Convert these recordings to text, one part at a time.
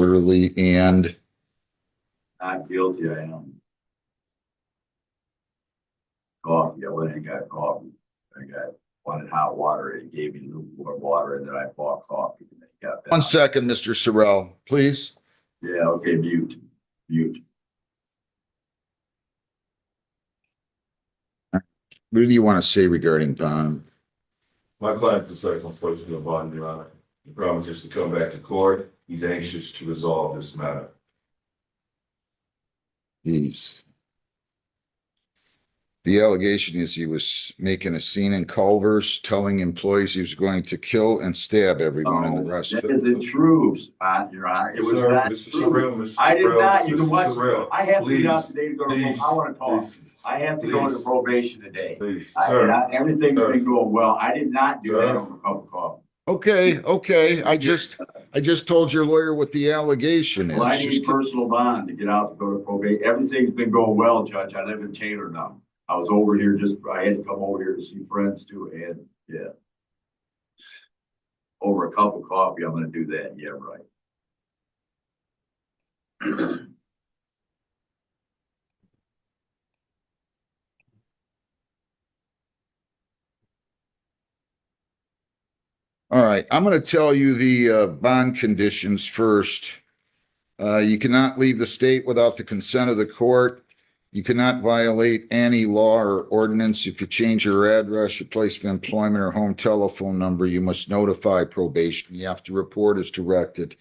Quarterly and Not guilty, I am. Coffee, I went and got coffee. Wanted hot water, and he gave me lukewarm water, and then I bought coffee. And then he got that. 1 second, Mr. Sorrell, please. Yeah, okay, mute. What do you want to say regarding Don? My client is on posting a bond, Your Honor. He promises to come back to court. He's anxious to resolve this matter. Jeez. The allegation is he was making a scene in Culver's, telling employees he was going to kill and stab everyone in the restaurant. That isn't true, Your Honor. It was Sir, not Mr. true. Sorrell, Mr. I did Sorrell, not. You Mr. can watch. Sorrell, I have to please, get out today to go to. please, I want to talk. please, I have to go to probation today. please, sir. Everything's Sir. been going well. I did not do Sir. that over a cup of coffee. Okay. I just told your lawyer what the allegation is. Well, I need personal bond to get out to go to probation. Everything's been going well, Judge. I live in Taylor now. I was over here I had to come over here to see friends too. And yeah, over a cup of coffee, I'm going to do that. Yeah, right. All right, I'm going to tell you the bond conditions first. You cannot leave the state without the consent of the court. You cannot violate any law or ordinance. If you change your address, your place of employment, or home telephone number, you must notify probation. You have to report as directed.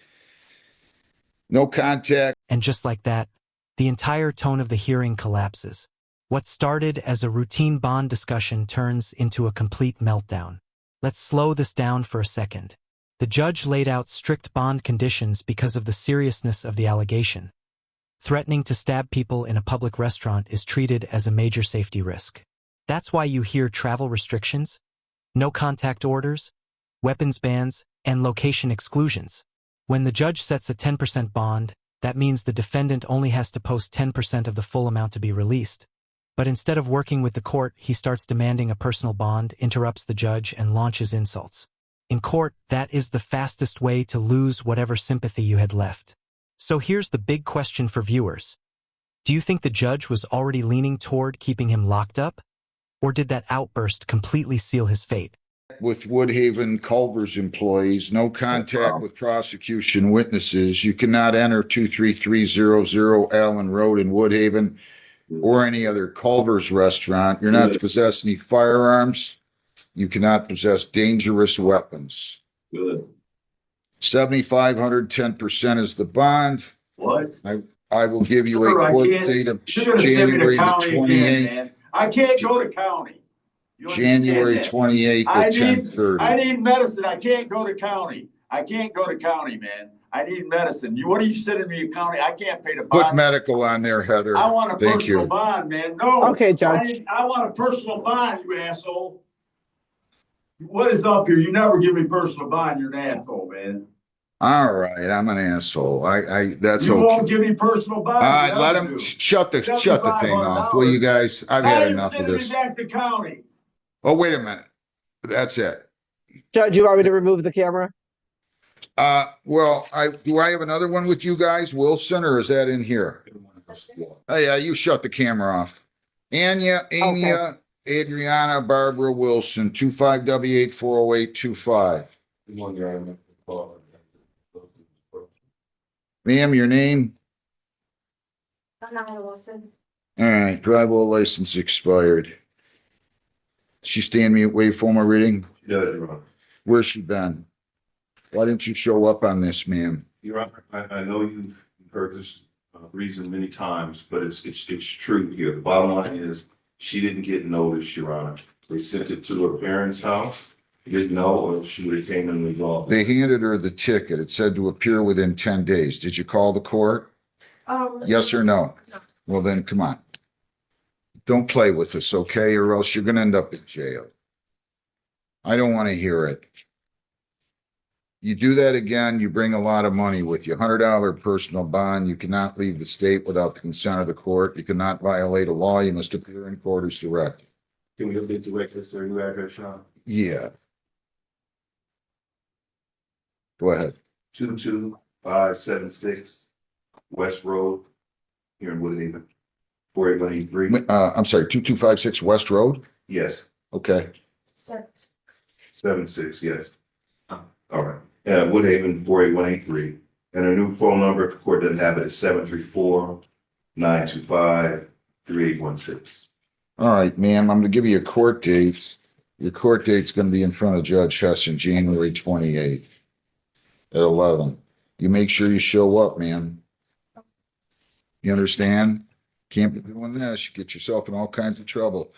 No contact. And just like that, the entire tone of the hearing collapses. What started as a routine bond discussion turns into a complete meltdown. Let's slow this down for a second. The judge laid out strict bond conditions because of the seriousness of the allegation. Threatening to stab people in a public restaurant is treated as a major safety risk. That's why you hear travel restrictions, no contact orders, weapons bans, and location exclusions. When the judge sets a 10% bond, that means the defendant only has to post 10% of the full amount to be released. But instead of working with the court, he starts demanding a personal bond, interrupts the judge, and launches insults. In court, that is the fastest way to lose whatever sympathy you had left. So here's the big question for viewers. Do you think the judge was already leaning toward keeping him locked up? Or did that outburst completely seal his fate? With Woodhaven Culver's employees, no contact with prosecution witnesses. You cannot enter 23300 Allen Road in Woodhaven or any other Culver's restaurant. You're not to possess any firearms. You cannot possess dangerous weapons. Good. 7,500, 10% is the bond. What? I will give you a court date of January the 28th. I can't go to county. January 28th at 10:30. I need medicine. I can't go to county. I can't go to county, man. I need medicine. What are you sending me to county? I can't pay the bond. Put medical on there, Heather. I want a Thank personal you. bond, man. No. Okay, Judge. I want a personal bond, you asshole. What is up here? You never give me personal bond. You're an asshole, man. All right, I'm an asshole. That's You okay. won't give me personal bond. All right, let him shut the thing off. Will you guys? I've had enough of this. Back to county. Oh, wait a minute. That's it. Judge, you want me to remove the camera? Well, do I have another one with you guys, Wilson, or is that in here? Oh yeah, you shut the camera off. Anya, Adriana, Barbara Wilson, 25W840825. Ma'am, your name? McNally Wilson. All right, driver license expired. She stand me wait for my reading? Yeah, Your Honor. Where's she been? Why didn't you show up on this, ma'am? Your Honor, I know you've heard this reason many times, but it's true here. The bottom line is she didn't get notice, Your Honor. They sent it to her parents' house. Didn't know, or she would have came and resolved. They handed her the ticket. It said to appear within 10 days. Did you call the court? Yes or no? No. Well, then come on. Don't play with us, okay? Or else you're going to end up in jail. I don't want to hear it. You do that again, you bring a lot of money with you. $100 personal bond. You cannot leave the state without the consent of the court. You cannot violate a law. You must appear in court as directed. Can we update the records to their new address, Sean? Yeah. Go ahead. 22 576 West Road here in Woodhaven. 48183. I'm sorry, 2256 West Road? Yes, Okay. 76, yes. All right. Woodhaven 48183. And a new phone number, if the court doesn't have it, is 734-925-3816. All right, ma'am, I'm gonna give you a court date. Your court date's gonna be in front of Judge Hesson, January 28th at 11. You make sure you show up, ma'am. You understand? Can't be doing this. You get yourself in all kinds of trouble.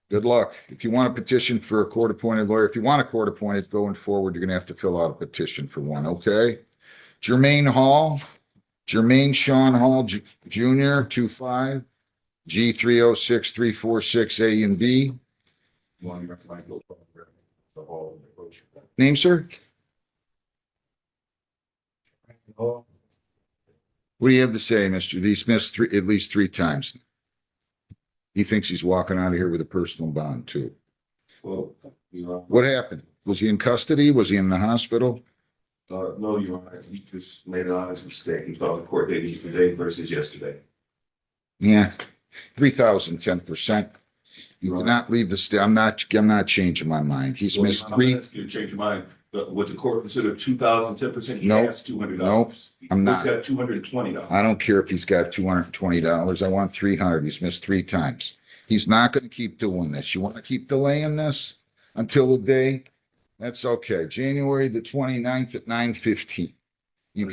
Good luck. If you want a petition for a court-appointed lawyer, if you want a court-appointed going forward, you're gonna have to fill out a petition for one, okay? Jermaine Hall, Jermaine Sean Hall Jr., 25, G306346A and B. Name, sir? What do you have to say, Mr. D. Smith? At least three times. He thinks he's walking out of here with a personal bond, too. Well, What happened? Was he in custody? Was he in the hospital? no, Your Honor, he just made an honest mistake. He thought the court date was today versus yesterday. Yeah, 3,010%. You cannot leave the state. I'm not changing my mind. He's Well, missed Your Honor, three. You change your mind. Would the court consider 2,010%? He Nope. has $200. Nope, I'm not. He's got $220. I don't care if he's got $220. I want 300. He's missed three times. He's not going to keep doing this. You want to keep delaying this until the day? That's okay. January the 29th at 9:15. You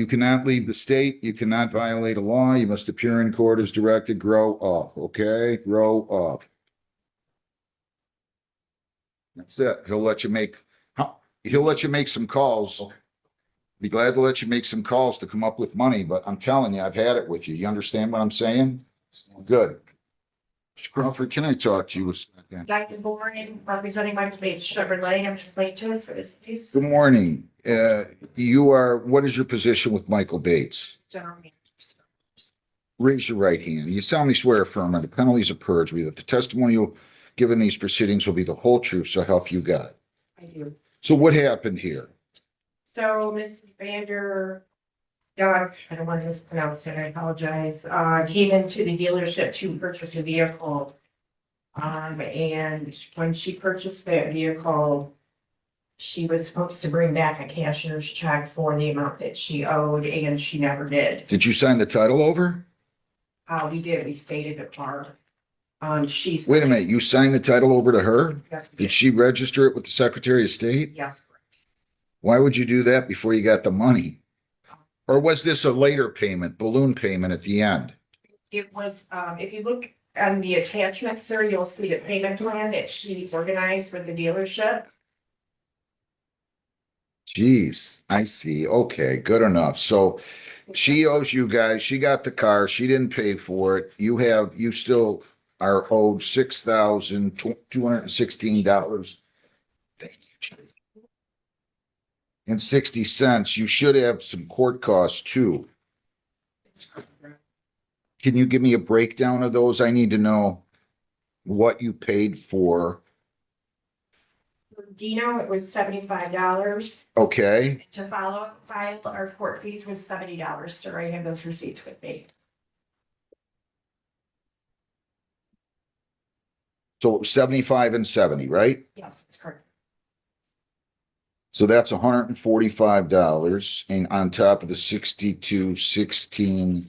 cannot leave the state. You cannot violate a law. You must appear in court as directed. Grow up, okay? Grow up. That's it. He'll let you make some calls. Be glad to let you make some calls to come up with money, but I'm telling you, I've had it with you. You understand what I'm saying? Good. Mr. Crawford, can I talk to you a second? Dr. Boring, representing Michael Bates Chevrolet, I'm plaintiff for this case. Good morning. What is your position with Michael Bates? General manager. Raise your right hand. You solemnly swear affirm under penalties of perjury that the testimony you'll give in these proceedings will be the whole truth, so help you God. I do. So what happened here? So Ms. Vander, I don't want to mispronounce it, I apologize, came into the dealership to purchase a vehicle. And when she purchased that vehicle, she was supposed to bring back a cashier's check for the amount that she owed, and she never did. Did you sign the title over? We did, we stated the car. She's. Wait a minute, you signed the title over to her? Yes, we Did did. she register it with the Secretary of State? Yes. Why would you do that before you got the money? Or was this a later payment, balloon payment at the end? It was, if you look on the attachment, sir, you'll see the payment plan that she organized with the dealership. Geez, I see. Okay, good enough. So she owes you guys, she got the car, she didn't pay for it. You still are owed $6,216. And 60 cents. You should have some court costs too. Can you give me a breakdown of those? I need to know what you paid for. For Dino, it was $75. Okay, To file our court fees was $70, sir. I have those receipts with me. so it was 75 and 70, right? Yes, that's correct. So that's $145, and on top of the 62,1660.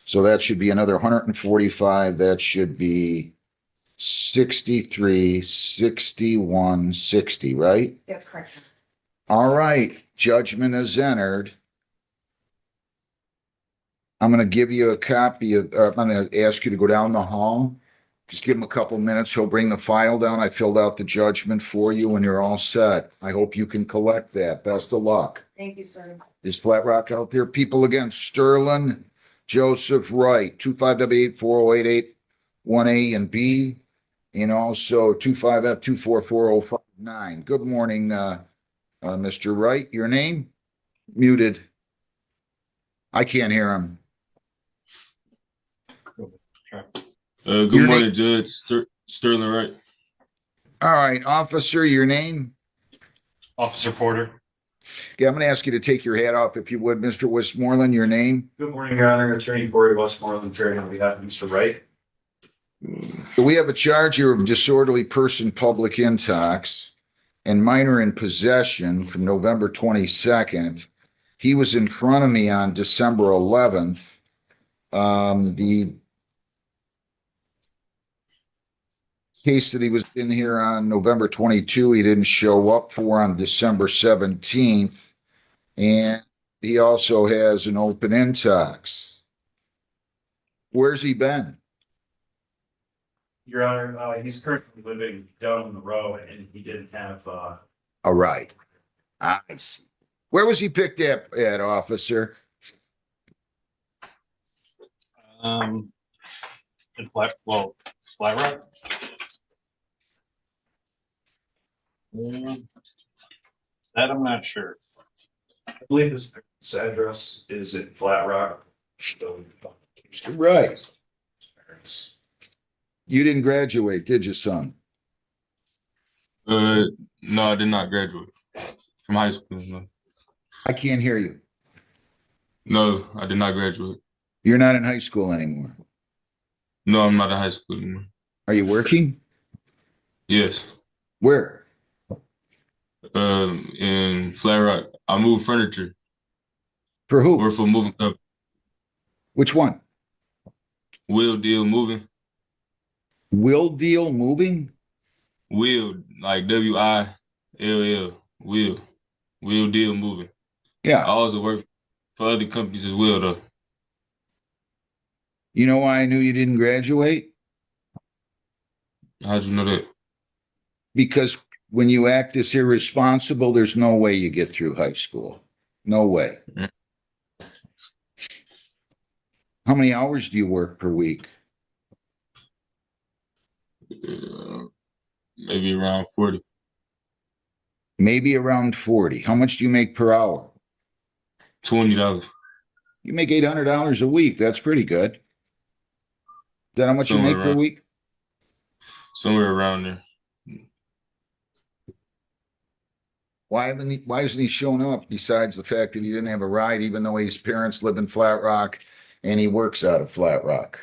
So that should be another 145. That should be 63, 61, 60, right? That's correct. All right, judgment is entered. I'm going to give you a copy of, I'm going to ask you to go down the hall. Just give him a couple minutes. He'll bring the file down. I filled out the judgment for you and you're all set. I hope you can collect that. Best of luck. Thank you, sir. Is Flat Rock out there? People again, Sterling, Joseph Wright, 25W84088-1A and B, and also 25F244059. Good morning, Mr. Wright. Your name? Muted. I can't hear him. Good Your morning, Judge Sterling Wright. All right, officer, your name? Officer Porter. Okay, I'm going to ask you to take your hat off if you would, Mr. Westmoreland, your name? Good morning, Your Honor. Attorney Corey Westmoreland, appearing on behalf of Mr. Wright. We have a charge here of disorderly person public intox and minor in possession from November 22nd. He was in front of me on December 11th. The case that he was in here on November 22, he didn't show up for on December 17th. And he also has an open intox. Where's he been? Your Honor, he's currently living down on the road and he didn't have, All right. I see. Where was he picked up at, officer? in Flat Rock. That I'm not sure. I believe his address is in Flat Rock. So, Right. You didn't graduate, did you, son? No, I did not graduate from high school. No, I can't hear you. no, I did not graduate. You're not in high school anymore. No, I'm not in high school anymore. Are you working? Yes, Where? in Flat Rock, I moved furniture. For who? Work for a moving company. Which one? Wheel Deal Moving. Will Deal Moving? Wheel, like WILL. Wheel. Wheel Deal Moving. I Yeah. also work for other companies as well, though. You know why I knew you didn't graduate? How'd you know that? Because when you act this irresponsible, there's no way you get through high school. No way. Mm. How many hours do you work per week? Maybe around 40. Maybe around 40. How much do you make per hour? $20. You make $800 a week. That's pretty good. Is that how much you Somewhere make per around- week? Somewhere around there. Why isn't he showing up besides the fact that he didn't have a ride, even though his parents live in Flat Rock and he works out of Flat Rock?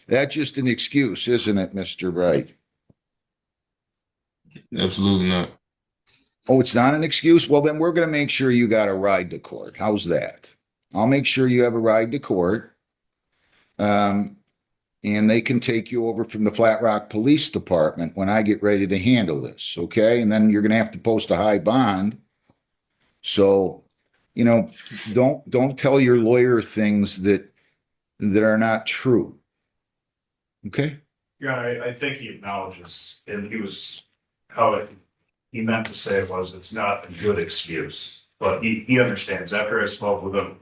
That's just an excuse, isn't it, Mr. Wright? Absolutely not. Oh, it's not an excuse? Well, then we're going to make sure you got a ride to court. How's that? I'll make sure you have a ride to court. And they can take you over from the Flat Rock Police Department when I get ready to handle this, okay? And then you're going to have to post a high bond. So, don't tell your lawyer things that are not true. Okay? Yeah, I think he acknowledges, and he meant to say it's not a good excuse, but he understands. After I spoke with him,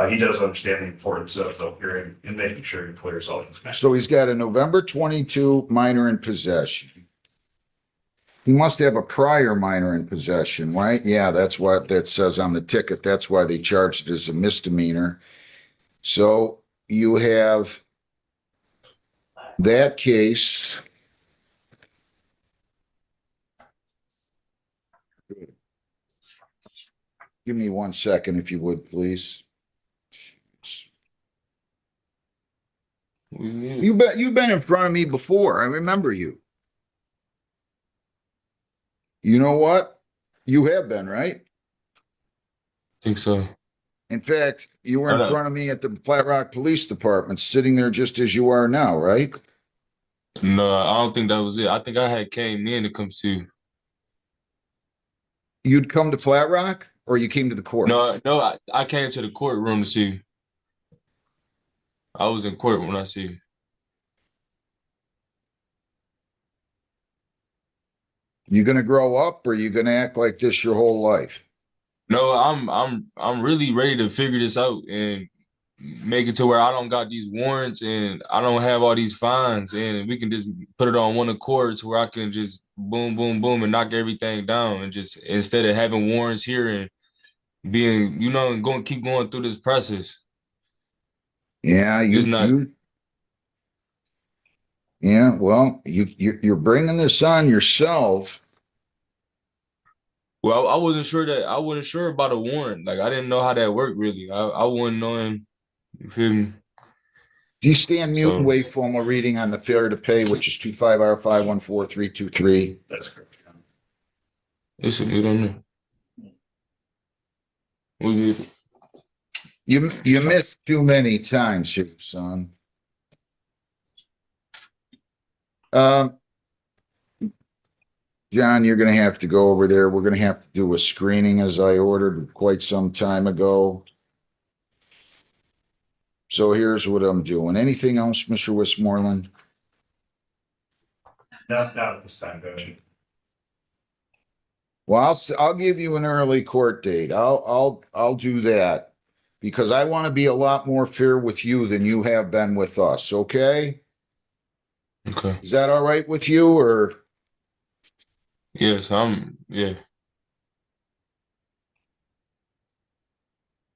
he does understand the importance of the hearing and making sure he clears all his matters. So he's got a November 22 minor in possession. He must have a prior minor in possession, right? Yeah, that's what that says on the ticket. That's why they charged it as a misdemeanor. So you have that case. Give me 1 second, if you would, please. You've been in front of me before. I remember you. You know what? You have been, right? Think so. In fact, you were in Hello. front of me at the Flat Rock Police Department, sitting there just as you are now, right? No, I don't think that was it. I think I had came in to come see. You'd come to Flat Rock, or you came to the court? No, I came to the courtroom to see. I was in court when I see. You gonna grow up, or you gonna act like this your whole life? No, I'm really ready to figure this out and make it to where I don't got these warrants and I don't have all these fines and we can just put it on one accord to where I can just boom, boom, boom and knock everything down and just instead of having warrants here and being, and keep going through this process. Yeah, It's not. Yeah, well, you're bringing this on yourself. Well, I wasn't sure about a warrant. Like I didn't know how that worked really. I wasn't knowing, you feel me? Do you stand mute and So waive formal reading on the failure to pay, which is 25R514323? That's correct, John. it's a good on there. We good. You missed too many times here, son. Um, John, you're gonna have to go over there. We're gonna have to do a screening as I ordered quite some time ago. So here's what I'm doing. Anything else, Mr. Westmoreland? Not at this time, Judge. Well, I'll give you an early court date. I'll do that because I want to be a lot more fair with you than you have been with us, okay? Okay. Is that all right with you or Yes, yeah.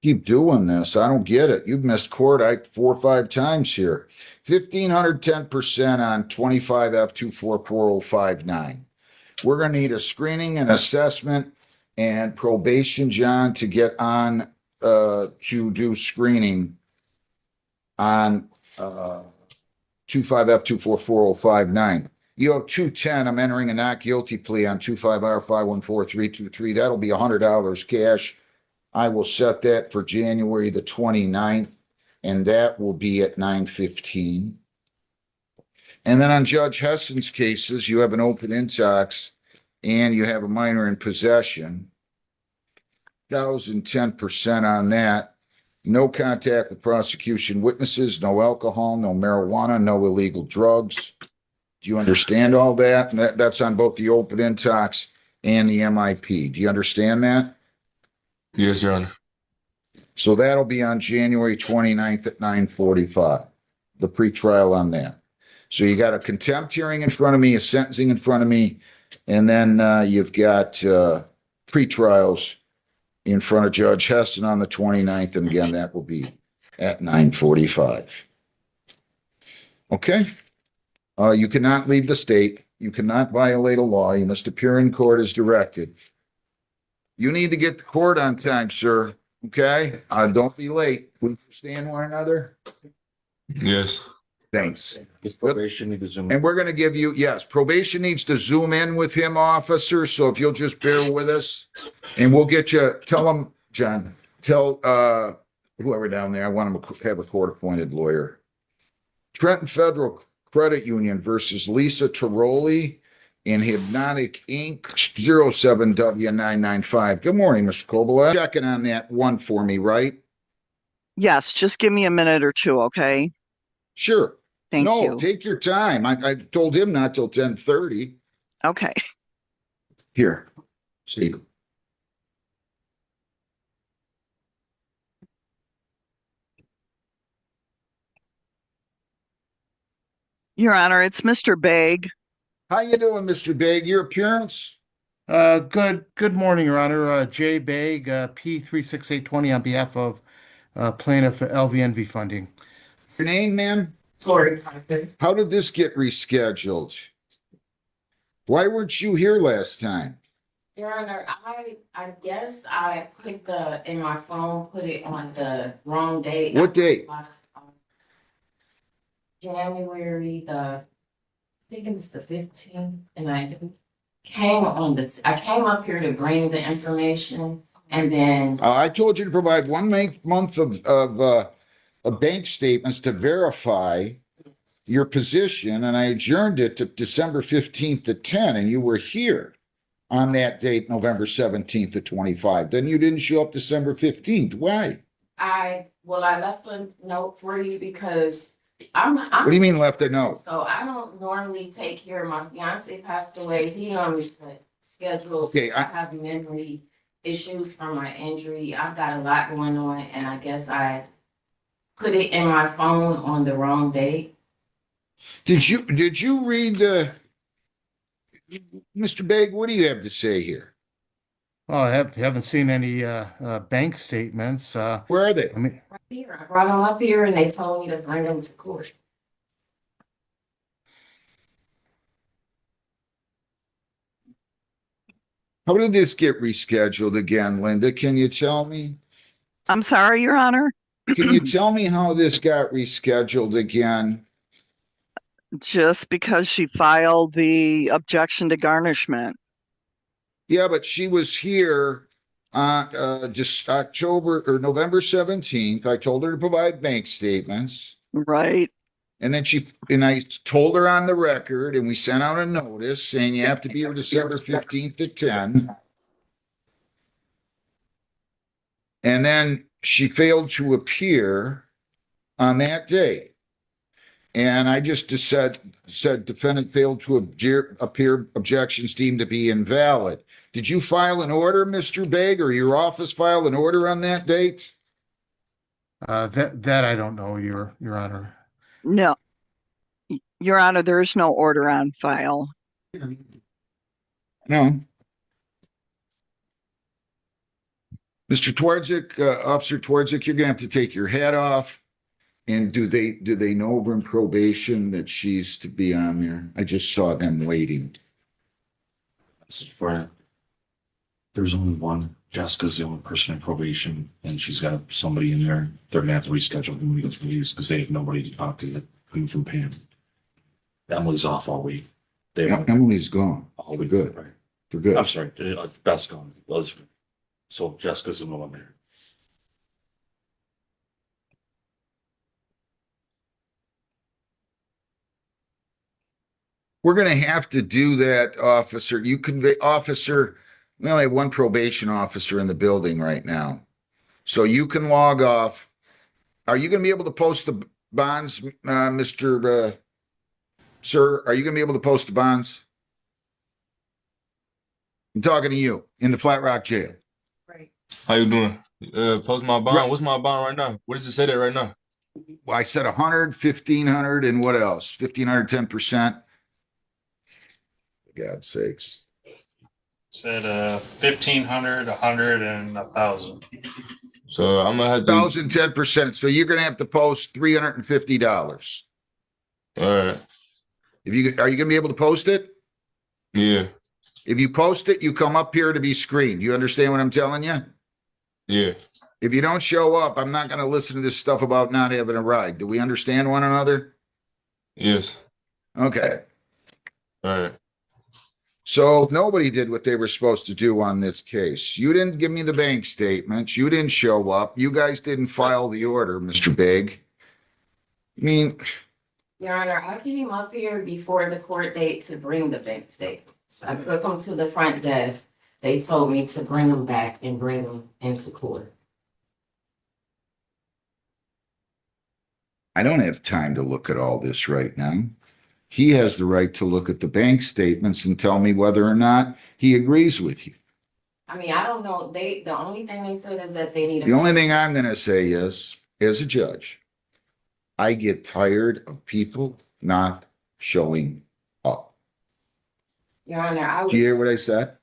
keep doing this? I don't get it. You've missed court 4 or 5 times here. 1,510% on 25F244059. We're going to need a screening and assessment and probation, John, to get on to do screening on 25F244059. You have 210. I'm entering a not guilty plea on 25R514323. That'll be $100 cash. I will set that for January the 29th, and that will be at 9:15. And then on Judge Hessen's cases, you have an open intox and you have a minor in possession. 1,010% on that. No contact with prosecution witnesses, no alcohol, no marijuana, no illegal drugs. Do you understand all that? And that's on both the open intox and the MIP. Do you understand that? Yes, Your Honor. So that'll be on January 29th at 9:45, the pretrial on that. So you got a contempt hearing in front of me, a sentencing in front of me, and then you've got pretrials in front of Judge Hessen on the 29th, and again, that will be at 9:45. Okay? You cannot leave the state. You cannot violate a law. You must appear in court as directed. You need to get to court on time, sir. Okay? Don't be late. We understand one another? Yes. Thanks. Probation need to zoom. And we're going to give you, yes, probation needs to zoom in with him, officer. So if you'll just bear with us and we'll get you, tell him, John, tell whoever down there, I want him to have a court appointed lawyer. Trenton Federal Credit Union versus Lisa Tiroli in Hypnotic Inc. 07W995. Good morning, Mr. Kobola. Checking on that one for me, right? Yes, just give me a minute or two, okay? Sure. Thank No, you. take your time. I told him not till 10:30. Okay. Here, see. Your Honor, it's Mr. Begg. How you doing, Mr. Begg? Your appearance? Good morning, Your Honor. Jay Begg, P36820 on behalf of plaintiff LVNV funding. Your name, ma'am? Lori Parker. How did this get rescheduled? Why weren't you here last time? Your Honor, I guess I put in my phone, put it on the wrong date. What date? January I think it was the 15th, and I came up here to bring the information, and then I told you to provide 1 month of bank statements to verify your position, and I adjourned it to December 15th at 10, and you were here on that date, November 17th at 25. Then you didn't show up December 15th. Why? I left a note for you because What do you mean left a note? So I don't normally take care of my fiance passed away. He normally schedules. Okay, I have memory issues from my injury. I've got a lot going on, and I guess I put it in my phone on the wrong date. Did you read Mr. Begg, what do you have to say here? Well, I haven't seen any bank statements. Where are they? I mean, Right here, I brought them up here, and they told me to bring them to court. How did this get rescheduled again, Linda? Can you tell me? I'm sorry, Your Honor. Can you tell me how this got rescheduled again? Just because she filed the objection to garnishment. Yeah, but she was here on just October or November 17th. I told her to provide bank statements. Right. And then I told her on the record, and we sent out a notice saying you have to be here December 15th at 10. And then she failed to appear on that day. And I just said defendant failed to appear, objections deemed to be invalid. Did you file an order, Mr. Begg, or your office file an order on that date? That I don't know, Your Honor. No. Your Honor, there is no order on file. No. Mr. Twardzik, Officer Twardzik, you're gonna have to take your hat off. And do they know over in probation that she's to be on there? I just saw them waiting. This is for, there's only one. Jessica's the only person in probation, and she's got somebody in there. They're gonna have to reschedule when he gets released because they have nobody to talk to yet. Coming from Pam. Emily's off all week. Emily's gone. All week. Good. Right. For good. I'm sorry. Beth's gone. So Jessica's the one there. We're gonna have to do that, officer. We only have one probation officer in the building right now. So you can log off. Are you gonna be able to post the bonds, Mr. Sir? Are you gonna be able to post the bonds? I'm talking to you in the Flat Rock jail. Right. How you doing? Post my bond. Right. What's my bond right now? What does it say that right now? Well, I said 100, 1,500, and what else? 1,500, 10%. For God's sakes. Said 1,500, 100, and 1,000. So I'm gonna have to. 1,000, 10%. So you're gonna have to post $350. All right. Are you gonna be able to post it? Yeah. If you post it, you come up here to be screened. You understand what I'm telling you? Yeah. If you don't show up, I'm not gonna listen to this stuff about not having a ride. Do we understand one another? Yes. Okay. All right. So nobody did what they were supposed to do on this case. You didn't give me the bank statements. You didn't show up. You guys didn't file the order, Mr. Big. I mean, Your Honor, I came up here before the court date to bring the bank statements. I took them to the front desk. They told me to bring them back and bring them into court. I don't have time to look at all this right now. He has the right to look at the bank statements and tell me whether or not he agrees with you. I mean, I don't know. The only thing they said is that they need. The only thing I'm going to say is, as a judge, I get tired of people not showing up. Your Honor, Do you hear what I said?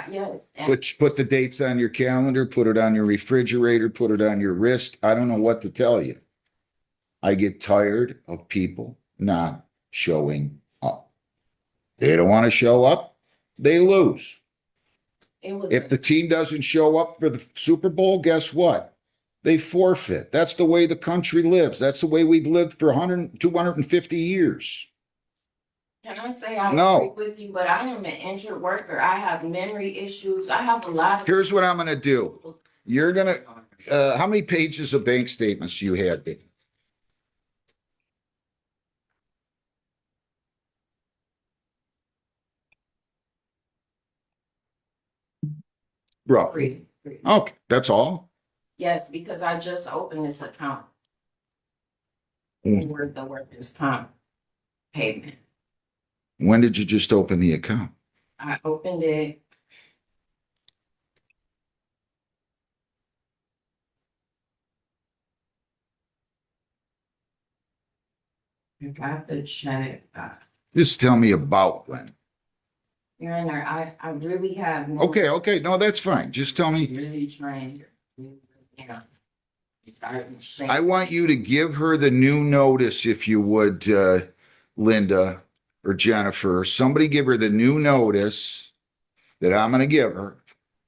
yes. And Put the dates on your calendar, put it on your refrigerator, put it on your wrist. I don't know what to tell you. I get tired of people not showing up. They don't want to show up, they lose. it was. If the team doesn't show up for the Super Bowl, guess what? They forfeit. That's the way the country lives. That's the way we've lived for 100, 250 years. Can I say I No. agree with you, but I am an injured worker. I have memory issues. I have a lot of. Here's what I'm going to do. You're going to, how many pages of bank statements do you have, Dave? Bro. Three. Okay, that's all? Yes, because I just opened this account Mm. for the workers' comp payment. When did you just open the account? I opened it. I got the check. Just tell me about when. Your Honor, I really have. no- Okay, no, that's fine. Just tell me. Really trying, yeah. I want you to give her the new notice, if you would, Linda or Jennifer. Somebody give her the new notice that I'm going to give her.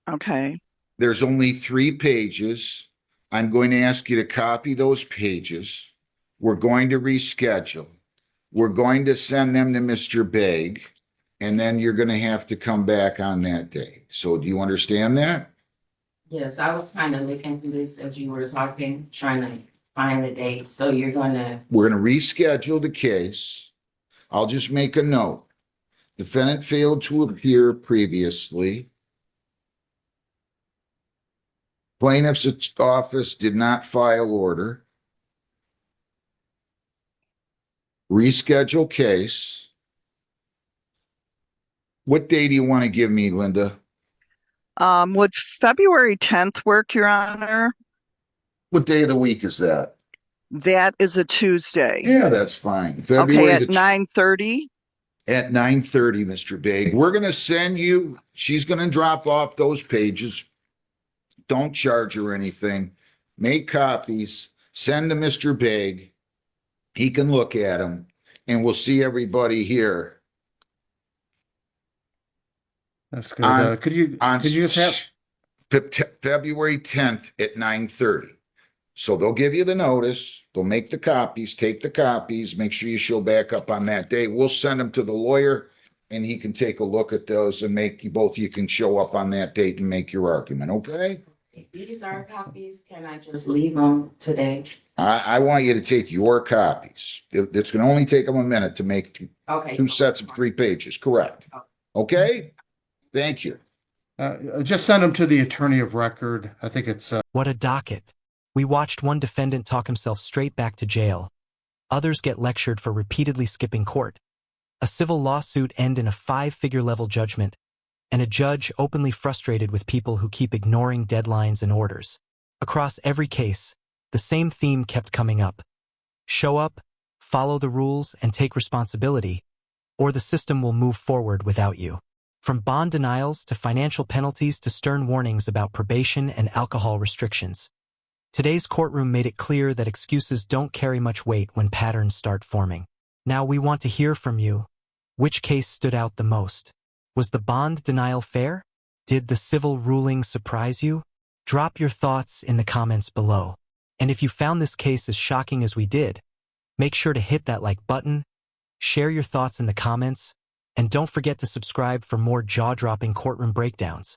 Okay. There's only 3 pages. I'm going to ask you to copy those pages. We're going to reschedule. We're going to send them to Mr. Begg, and then you're going to have to come back on that day. So do you understand that? Yes, I was kind of looking through this as you were talking, trying to find the date. So you're gonna, We're going to reschedule the case. I'll just make a note. Defendant failed to appear previously. Plaintiff's office did not file order. Reschedule case. What day do you want to give me, Linda? Would February 10th work, Your Honor? What day of the week is that? That is a Tuesday. Yeah, that's fine. Okay, February at the 9:30. at 9:30, Mr. Begg. We're going to send you, she's going to drop off those pages. Don't charge her anything. Make copies, send to Mr. Begg. He can look at them, and we'll see everybody here That's good. on, Could you just have, February 10th at 9:30. So they'll give you the notice, they'll make the copies, take the copies, make sure you show back up on that day. We'll send them to the lawyer, and he can take a look at those and make you both, you can show up on that date and make your argument, okay? if these are copies, can I just leave them today? I want you to take your copies. It's going to only take them a minute to make Okay. 2 sets of 3 pages, correct? Okay? Thank you. just send them to the attorney of record. I think it's, What a docket. We watched one defendant talk himself straight back to jail. Others get lectured for repeatedly skipping court. A civil lawsuit end in a 5-figure level judgment, and a judge openly frustrated with people who keep ignoring deadlines and orders. Across every case, the same theme kept coming up. Show up, follow the rules, and take responsibility, or the system will move forward without you. From bond denials to financial penalties to stern warnings about probation and alcohol restrictions. Today's courtroom made it clear that excuses don't carry much weight when patterns start forming. Now we want to hear from you. Which case stood out the most? Was the bond denial fair? Did the civil ruling surprise you? Drop your thoughts in the comments below. And if you found this case as shocking as we did, make sure to hit that like button, share your thoughts in the comments, and don't forget to subscribe for more jaw-dropping courtroom breakdowns.